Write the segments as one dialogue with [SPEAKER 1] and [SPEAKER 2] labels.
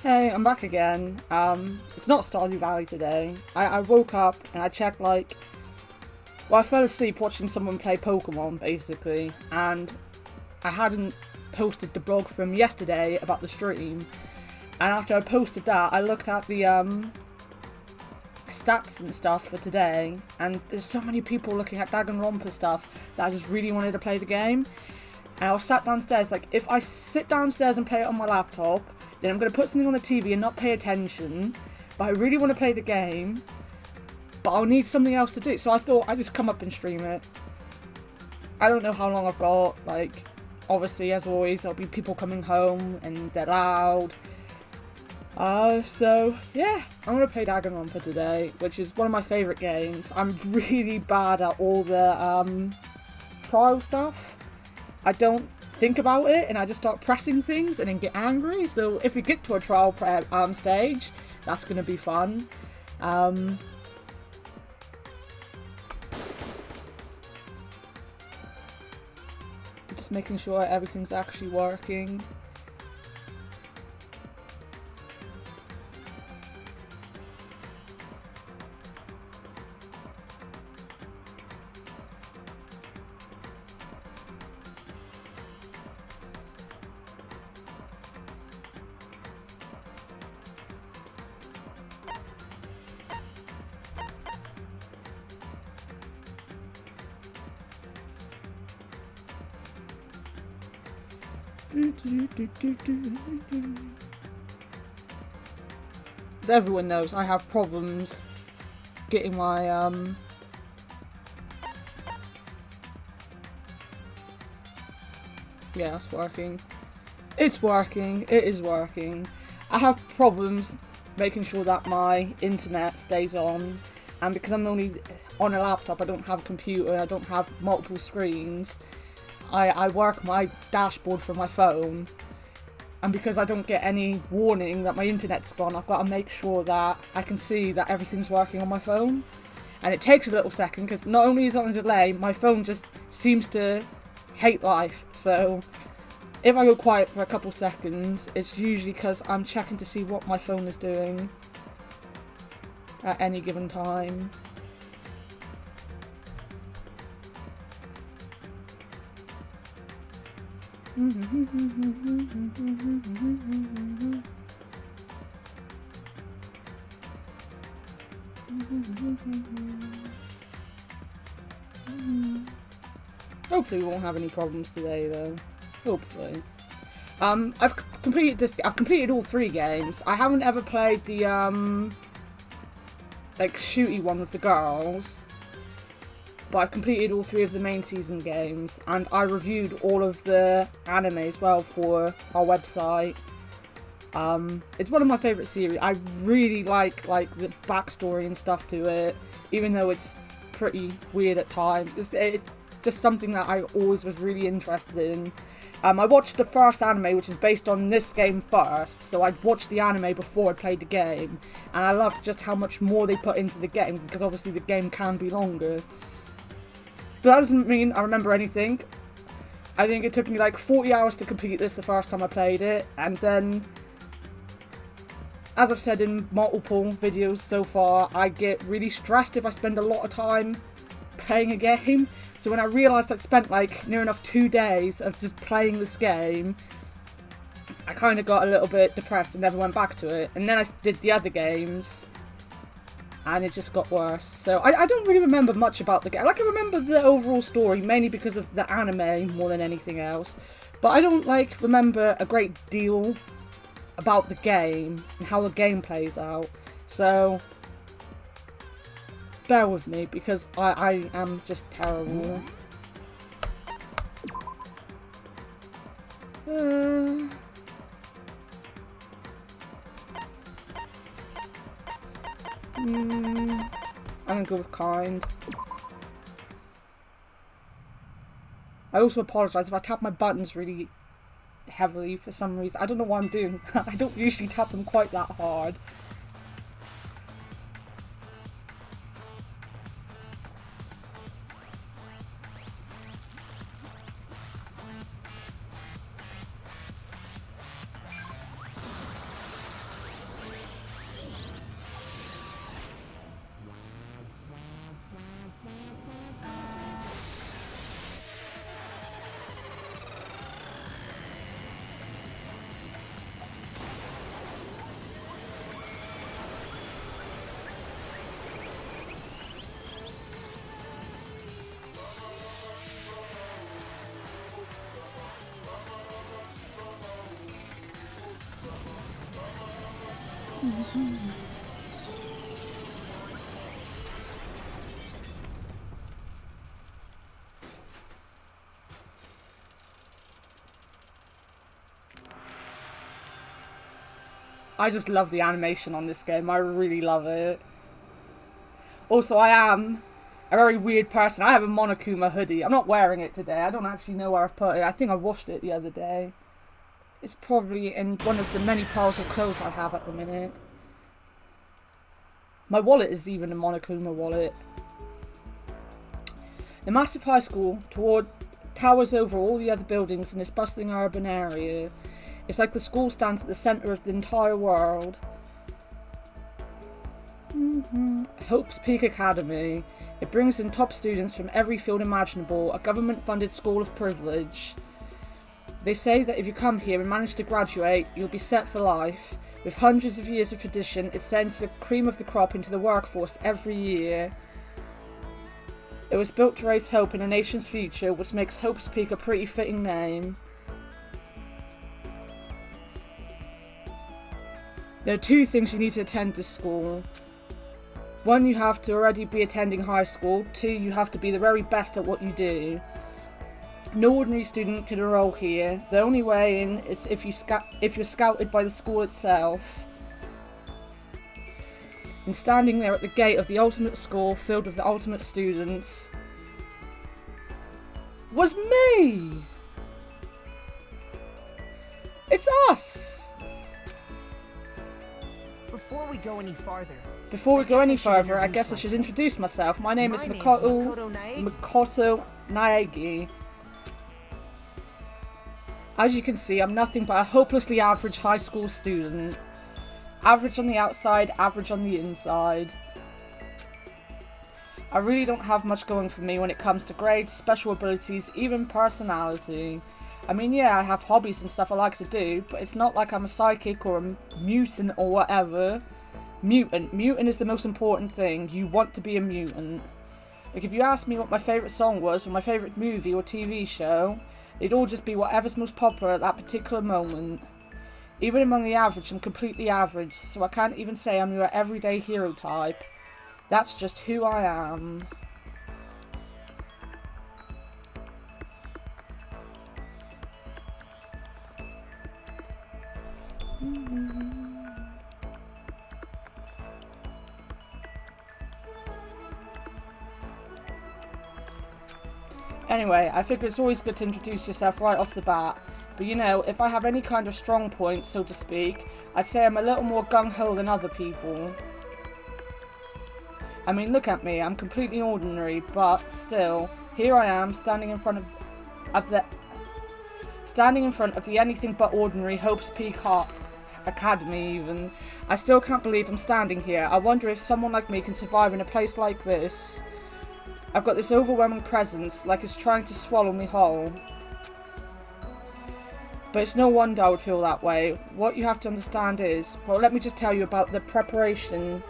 [SPEAKER 1] Hey, I'm back again. It's not Stardew Valley today. I woke up and I checked I fell asleep watching someone play Pokemon, basically, and I hadn't posted the blog from yesterday about the stream. And after I posted that, I looked at the, stats and stuff for today, and there's so many people looking at Danganronpa stuff that I just really wanted to play the game. And I was sat downstairs, if I sit downstairs and play it on my laptop, then I'm going to put something on the TV and not pay attention, but I really want to play the game, but I'll need something else to do. So I thought I'd just come up and stream it. I don't know how long I've got, obviously, as always, there'll be people coming home, and they're loud. So, yeah, I'm going to play Danganronpa today, which is one of my favourite games. I'm really bad at all the, trial stuff. I don't think about it, and I just start pressing things and then get angry. So if we get to a trial stage, that's going to be fun. Just making sure everything's actually working. As everyone knows, I have problems getting my yeah, it's working. It's working. It is working. I have problems making sure that my internet stays on, and because I'm only on a laptop, I don't have a computer, I don't have multiple screens. I work my dashboard from my phone, and because I don't get any warning that my internet's gone, I've got to make sure that I can see that everything's working on my phone. And it takes a little second, because not only is it on a delay, my phone just seems to hate life. So if I go quiet for a couple seconds, it's usually because I'm checking to see what my phone is doing at any given time. Hopefully we won't have any problems today, though. Hopefully. I've completed all 3 games. I haven't ever played the shooty one with the girls, but I've completed all 3 of the main season games, and I reviewed all of the anime as well for our website. It's one of my favourite series. I really like the backstory and stuff to it, even though it's pretty weird at times. It's just something that I always was really interested in. I watched the first anime, which is based on this game first, so I watched the anime before I played the game, and I loved just how much more they put into the game, because obviously the game can be longer. But that doesn't mean I remember anything. I think it took me 40 hours to complete this the first time I played it, and then, as I've said in multiple videos so far, I get really stressed if I spend a lot of time playing a game. So when I realised I'd spent near enough 2 days of just playing this game, I kind of got a little bit depressed and never went back to it. And then I did the other games, and it just got worse. So I don't really remember much about the game. I remember the overall story, mainly because of the anime more than anything else. But I don't remember a great deal about the game and how the game plays out. So bear with me, because I am just terrible. I'm gonna go with kind. I also apologise if I tap my buttons really heavily for some reason. I don't know what I'm doing. I don't usually tap them quite that hard. I just love the animation on this game. I really love it. Also, I am a very weird person. I have a Monokuma hoodie. I'm not wearing it today. I don't actually know where I've put it. I think I washed it the other day. It's probably in one of the many piles of clothes I have at the minute. My wallet is even a Monokuma wallet. The massive high school towers over all the other buildings in this bustling urban area. It's like the school stands at the centre of the entire world. Hope's Peak Academy. It brings in top students from every field imaginable, a government-funded school of privilege. They say that if you come here and manage to graduate, you'll be set for life. With hundreds of years of tradition, it sends the cream of the crop into the workforce every year. It was built to raise hope in a nation's future, which makes Hope's Peak a pretty fitting name. There are 2 things you need to attend this school. 1, you have to already be attending high school. 2, you have to be the very best at what you do. No ordinary student can enroll here. The only way in is if you're scouted by the school itself. And standing there at the gate of the ultimate school filled with the ultimate students was me! It's us!
[SPEAKER 2] Before we go any
[SPEAKER 1] further, I guess I should introduce myself. My name is Makoto Naegi. As you can see, I'm nothing but a hopelessly average high school student. Average on the outside, average on the inside. I really don't have much going for me when it comes to grades, special abilities, even personality. I mean, yeah, I have hobbies and stuff I like to do, but it's not like I'm a psychic or a mutant or whatever. Mutant. Mutant is the most important thing. You want to be a mutant. Like, if you asked me what my favourite song was, or my favourite movie or TV show, it'd all just be whatever's most popular at that particular moment. Even among the average, I'm completely average, so I can't even say I'm your everyday hero type. That's just who I am. Anyway, I figure it's always good to introduce yourself right off the bat. But you know, if I have any kind of strong point, so to speak, I'd say I'm a little more gung-ho than other people. I mean, look at me, I'm completely ordinary, but still, here I am, standing in front of the anything but ordinary Hope's Peak Academy even. I still can't believe I'm standing here. I wonder if someone like me can survive in a place like this. I've got this overwhelming presence, like it's trying to swallow me whole. But it's no wonder I would feel that way. What you have to understand is, well, let me just tell you about the preparation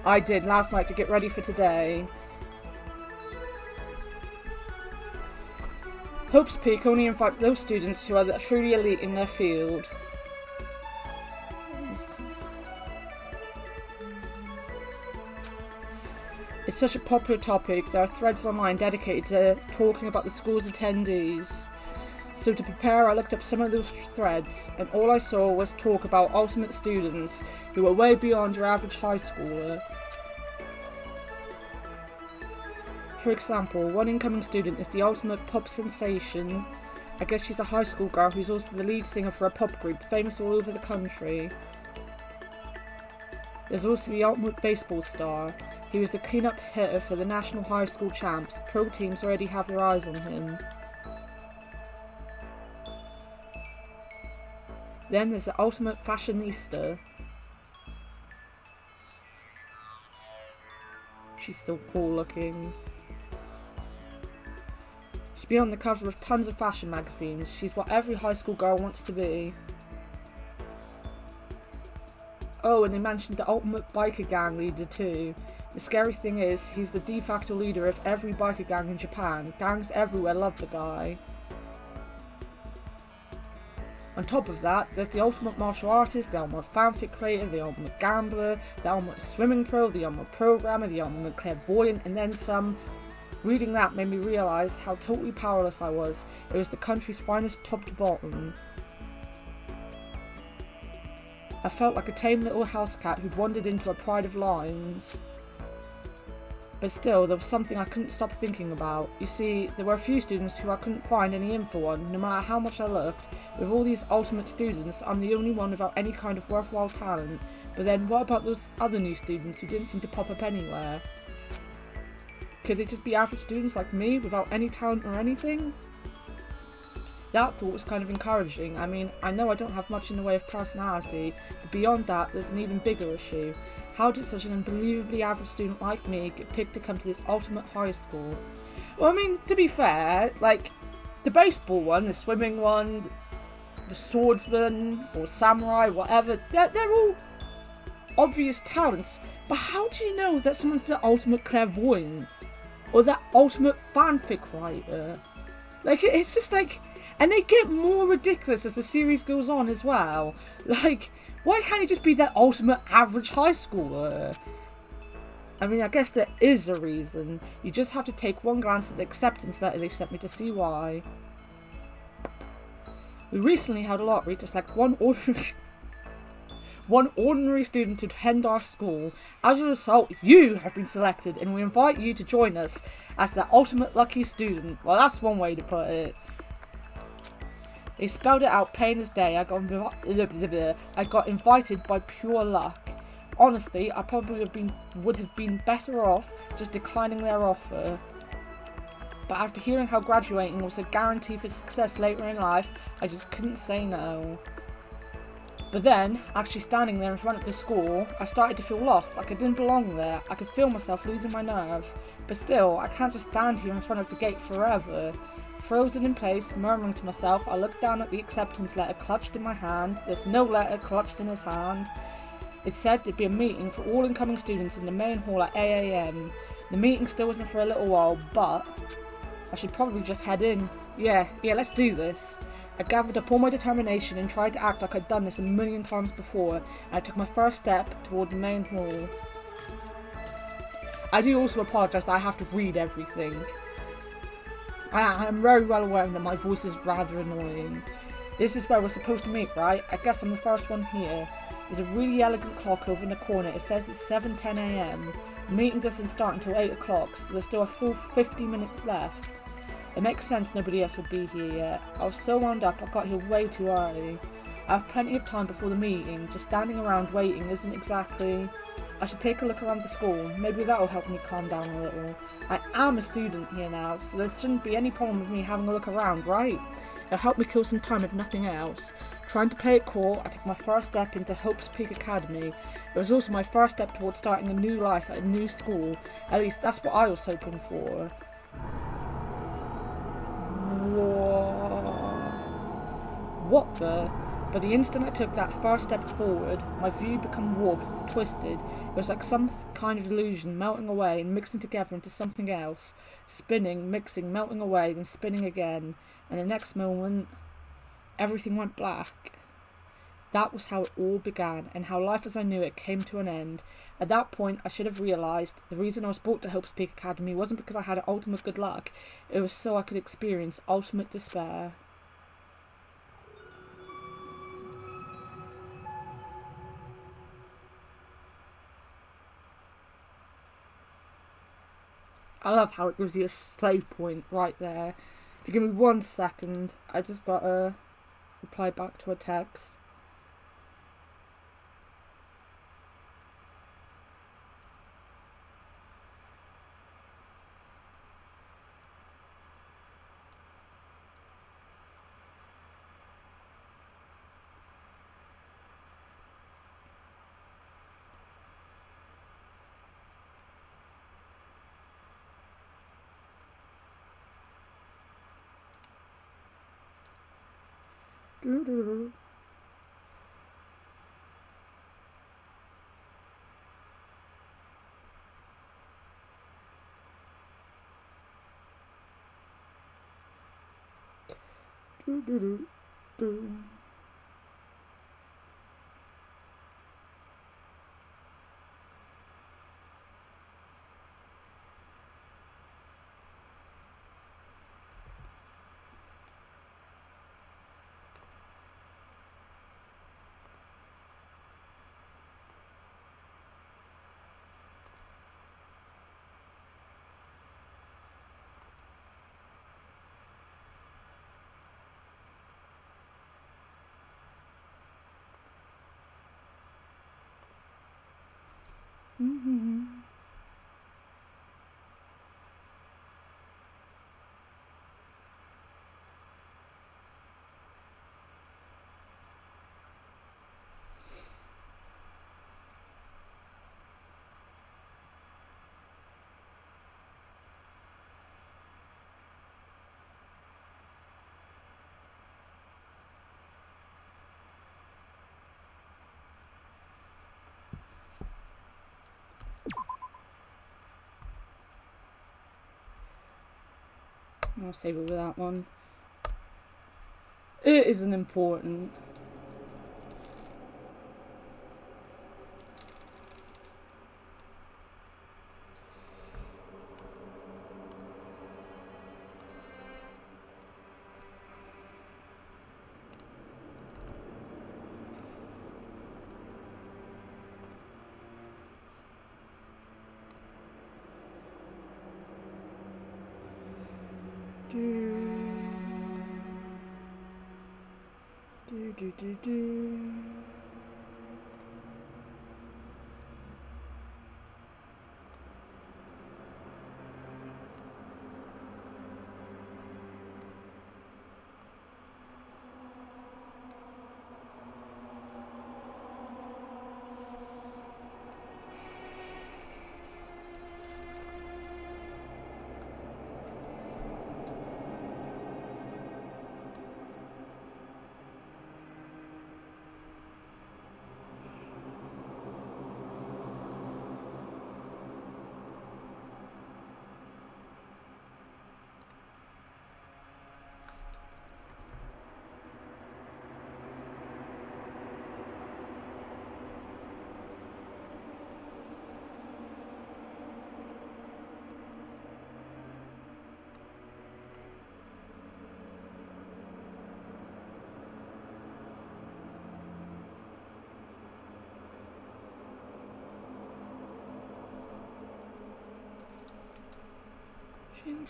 [SPEAKER 1] I did last night to get ready for today. Hope's Peak only invites those students who are truly elite in their field. It's such a popular topic, there are threads online dedicated to talking about the school's attendees. So to prepare, I looked up some of those threads, and all I saw was talk about ultimate students who are way beyond your average high schooler. For example, one incoming student is the ultimate pop sensation. I guess she's a high school girl who's also the lead singer for a pop group famous all over the country. There's also the ultimate baseball star. He was the clean-up hitter for the national high school champs. Pro teams already have their eyes on him. Then there's the ultimate fashionista. She's still cool looking. She's been on the cover of tons of fashion magazines. She's what every high school girl wants to be. Oh, and they mentioned the ultimate biker gang leader too. The scary thing is, he's the de facto leader of every biker gang in Japan. Gangs everywhere love the guy. On top of that, there's the ultimate martial artist, the ultimate fanfic creator, the ultimate gambler, the ultimate swimming pro, the ultimate programmer, the ultimate clairvoyant, and then some. Reading that made me realise how totally powerless I was. It was the country's finest top to bottom. I felt like a tame little house cat who'd wandered into a pride of lions. But still, there was something I couldn't stop thinking about. You see, there were a few students who I couldn't find any info on, no matter how much I looked. With all these ultimate students, I'm the only one without any kind of worthwhile talent. But then what about those other new students who didn't seem to pop up anywhere? Could they just be average students like me, without any talent or anything? That thought was kind of encouraging. I mean, I know I don't have much in the way of personality, but beyond that, there's an even bigger issue. How did such an unbelievably average student like me get picked to come to this ultimate high school? Well, I mean, to be fair, like, the baseball one, the swimming one, the swordsman, or samurai, whatever, they're all obvious talents. But how do you know that someone's the ultimate clairvoyant? Or that ultimate fanfic writer? Like, it's just like... And they get more ridiculous as the series goes on as well. Like, why can't you just be that ultimate average high schooler? I mean, I guess there is a reason. You just have to take one glance at the acceptance letter they sent me to see why. We recently held a lottery to select one ordinary student to attend our school. As a result, you have been selected, and we invite you to join us as the ultimate lucky student. Well, that's one way to put it. They spelled it out plain as day. I got invited by pure luck. Honestly, I probably would have been better off just declining their offer. But after hearing how graduating was a guarantee for success later in life, I just couldn't say no. But then, actually standing there in front of the school, I started to feel lost, like I didn't belong there. I could feel myself losing my nerve. But still, I can't just stand here in front of the gate forever. Frozen in place, murmuring to myself, I looked down at the acceptance letter clutched in my hand. There's no letter clutched in his hand. It said there'd be a meeting for all incoming students in the main hall at 8 AM. The meeting still wasn't for a little while, but I should probably just head in. Yeah, let's do this. I gathered up all my determination and tried to act like I'd done this a million times before, and I took my first step toward the main hall. I do also apologise that I have to read everything. I am very well aware that my voice is rather annoying. This is where we're supposed to meet, right? I guess I'm the first one here. There's a really elegant clock over in the corner. It says it's 7:10 AM. The meeting doesn't start until 8 o'clock, so there's still a full 50 minutes left. It makes sense nobody else will be here yet. I was so wound up I got here way too early. I have plenty of time before the meeting. Just standing around waiting isn't exactly... I should take a look around the school. Maybe that'll help me calm down a little. I am a student here now, so there shouldn't be any problem with me having a look around, right? It'll help me kill some time if nothing else. Trying to play it cool, I took my first step into Hope's Peak Academy. It was also my first step towards starting a new life at a new school. At least that's what I was hoping for. What the? But the instant I took that first step forward, my view became warped, twisted. It was like some kind of illusion melting away and mixing together into something else. Spinning, mixing, melting away, then spinning again. And the next moment, everything went black. That was how it all began, and how life as I knew it came to an end. At that point, I should have realised the reason I was brought to Hope's Peak Academy wasn't because I had ultimate good luck. It was so I could experience ultimate despair. I love how it gives you a save point right there. If you give me 1 second, I just gotta reply back to a text. I'll save it with that one. It isn't important. Do.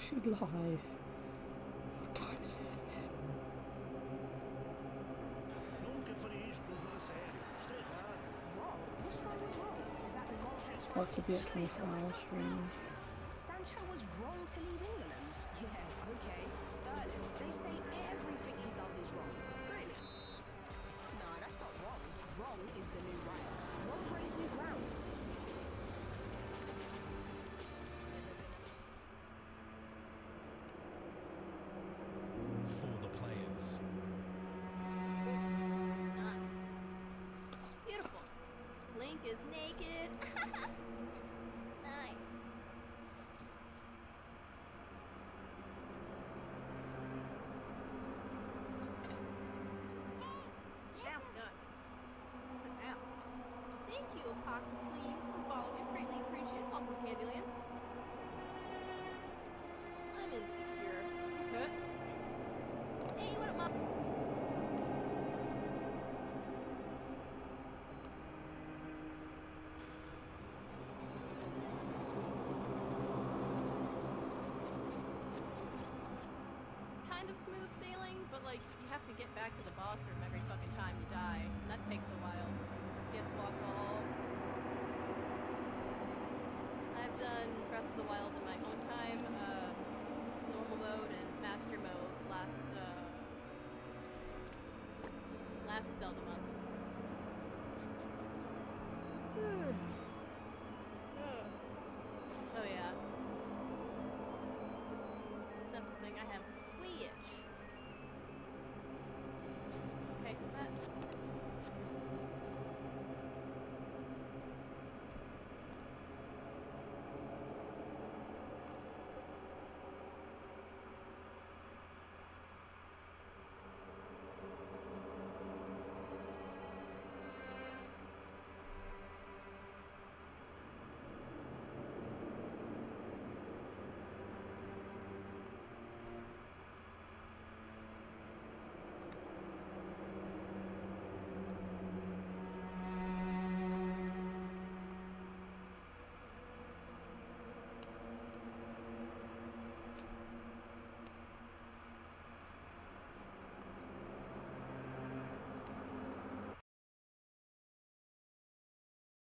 [SPEAKER 1] She'd live. What time is it then? Or it could be a 24-hour stream.
[SPEAKER 2] Sancho was wrong to leave England. Yeah, okay. Sterling, they say everything he does is wrong. Really? No, that's not wrong. Wrong is the new right. Wrong breaks new ground.
[SPEAKER 3] For the players.
[SPEAKER 4] Nice. Beautiful. Link is naked. Nice. Now, done. Now. Thank you, Pocket Please, for following. It's greatly appreciated. Welcome, Candyland. I'm insecure. Huh? Hey, what up, Mom? Kind of smooth sailing, but like you have to get back to the boss room every fucking time you die, and that takes a while. So you have to walk all. I've done Breath of the Wild in my own time, normal mode and master mode last Zelda